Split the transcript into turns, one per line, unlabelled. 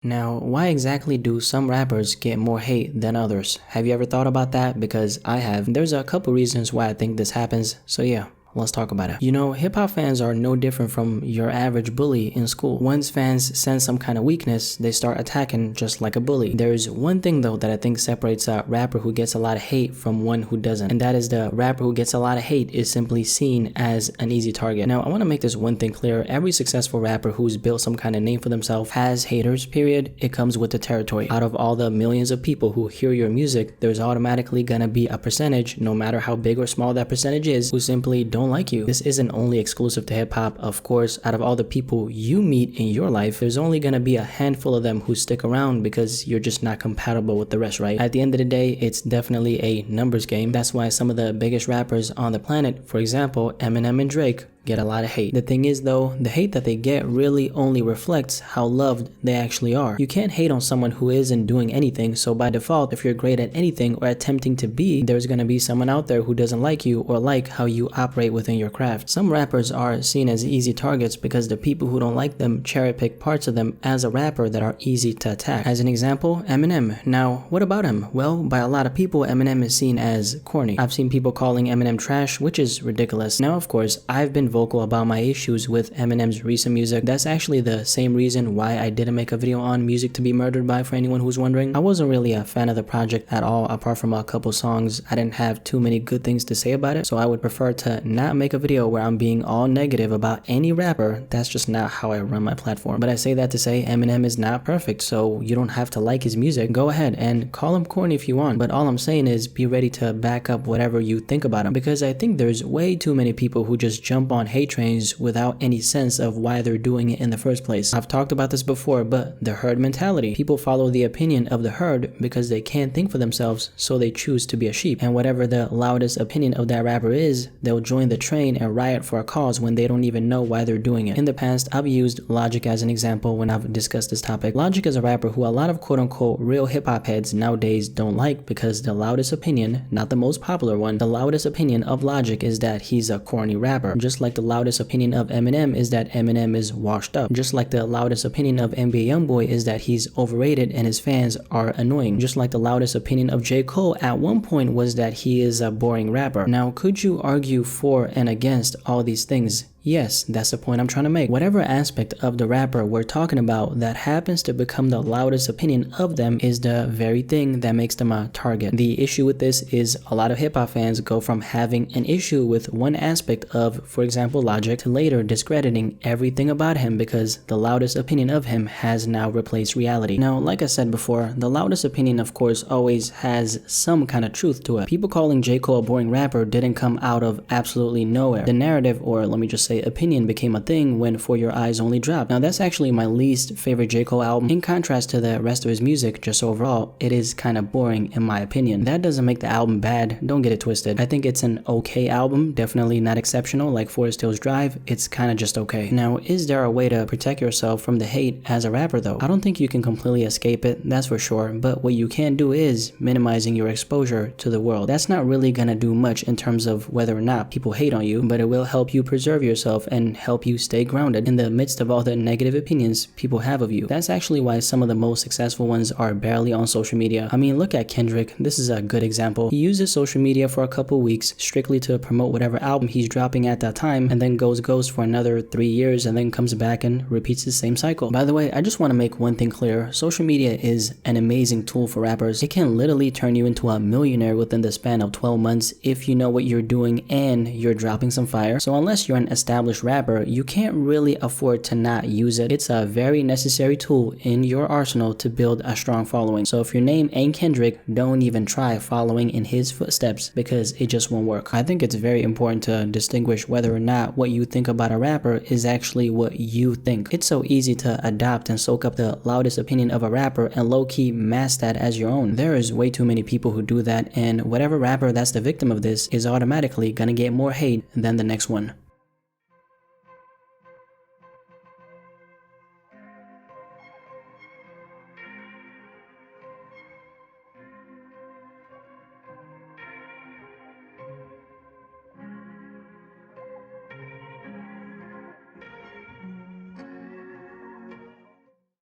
Now, why exactly do some rappers get more hate than others? Have you ever thought about that? Because I have. There's a couple reasons why I think this happens, so yeah. Let's talk about it. You know, hip-hop fans are no different from your average bully in school. Once fans sense some kind of weakness, they start attacking just like a bully. There's one thing though that I think separates a rapper who gets a lot of hate from one who doesn't, and that is the rapper who gets a lot of hate is simply seen as an easy target. Now, I want to make this one thing clear. Every successful rapper who's built some kind of name for themselves has haters, period. It comes with the territory. Out of all the millions of people who hear your music, there's automatically gonna be a percentage, no matter how big or small that percentage is, who simply don't like you. This isn't only exclusive to hip-hop. Of course, out of all the people you meet in your life, there's only gonna be a handful of them who stick around because you're just not compatible with the rest, right? At the end of the day, it's definitely a numbers game. That's why some of the biggest rappers on the planet, for example, Eminem and Drake, get a lot of hate. The thing is though, the hate that they get really only reflects how loved they actually are. You can't hate on someone who isn't doing anything, so by default, if you're great at anything or attempting to be, there's gonna be someone out there who doesn't like you or like how you operate within your craft. Some rappers are seen as easy targets because the people who don't like them cherry pick parts of them as a rapper that are easy to attack. As an example, Eminem. Now, what about him? Well, by a lot of people, Eminem is seen as corny. I've seen people calling Eminem trash, which is ridiculous. Now, of course, I've been vocal about my issues with Eminem's recent music. That's actually the same reason why I didn't make a video on Music to Be Murdered By, for anyone who's wondering. I wasn't really a fan of the project at all, apart from a couple songs. I didn't have too many good things to say about it, so I would prefer to not make a video where I'm being all negative about any rapper. That's just not how I run my platform. But I say that to say Eminem is not perfect, so you don't have to like his music. Go ahead and call him corny if you want, but all I'm saying is be ready to back up whatever you think about him, because I think there's way too many people who just jump on hate trains without any sense of why they're doing it in the first place. I've talked about this before, but the herd mentality. People follow the opinion of the herd because they can't think for themselves, so they choose to be a sheep. And whatever the loudest opinion of that rapper is, they'll join the train and riot for a cause when they don't even know why they're doing it. In the past, I've used Logic as an example when I've discussed this topic. Logic is a rapper who a lot of quote-unquote real hip-hop heads nowadays don't like because the loudest opinion, not the most popular one, the loudest opinion of Logic is that he's a corny rapper. Just like the loudest opinion of Eminem is that Eminem is washed up. Just like the loudest opinion of NBA Youngboy is that he's overrated and his fans are annoying. Just like the loudest opinion of J. Cole at one point was that he is a boring rapper. Now, could you argue for and against all these things? Yes, that's the point I'm trying to make. Whatever aspect of the rapper we're talking about that happens to become the loudest opinion of them is the very thing that makes them a target. The issue with this is a lot of hip-hop fans go from having an issue with one aspect of, for example, Logic, to later discrediting everything about him because the loudest opinion of him has now replaced reality. Now, like I said before, the loudest opinion of course always has some kind of truth to it. People calling J. Cole a boring rapper didn't come out of absolutely nowhere. The narrative, or let me just say opinion, became a thing when For Your Eyes only dropped. Now that's actually my least favorite J. Cole album. In contrast to the rest of his music, just overall, it is kind of boring in my opinion. That doesn't make the album bad, don't get it twisted. I think it's an okay album, definitely not exceptional like Forest Hills Drive, it's kind of just okay. Now, is there a way to protect yourself from the hate as a rapper though? I don't think you can completely escape it, that's for sure, but what you can do is minimizing your exposure to the world. That's not really gonna do much in terms of whether or not people hate on you, but it will help you preserve yourself and help you stay grounded in the midst of all the negative opinions people have of you. That's actually why some of the most successful ones are barely on social media. I mean, look at Kendrick. This is a good example. He uses social media for a couple weeks strictly to promote whatever album he's dropping at that time, and then goes ghost for another 3 years and then comes back and repeats the same cycle. By the way, I just want to make one thing clear. Social media is an amazing tool for rappers. It can literally turn you into a millionaire within the span of 12 months if you know what you're doing and you're dropping some fire. So unless you're an established rapper, you can't really afford to not use it. It's a very necessary tool in your arsenal to build a strong following. So if your name ain't Kendrick, don't even try following in his footsteps because it just won't work. I think it's very important to distinguish whether or not what you think about a rapper is actually what you think. It's so easy to adopt and soak up the loudest opinion of a rapper and low-key mask that as your own. There is way too many people who do that, and whatever rapper that's the victim of this is automatically gonna get more hate than the next one.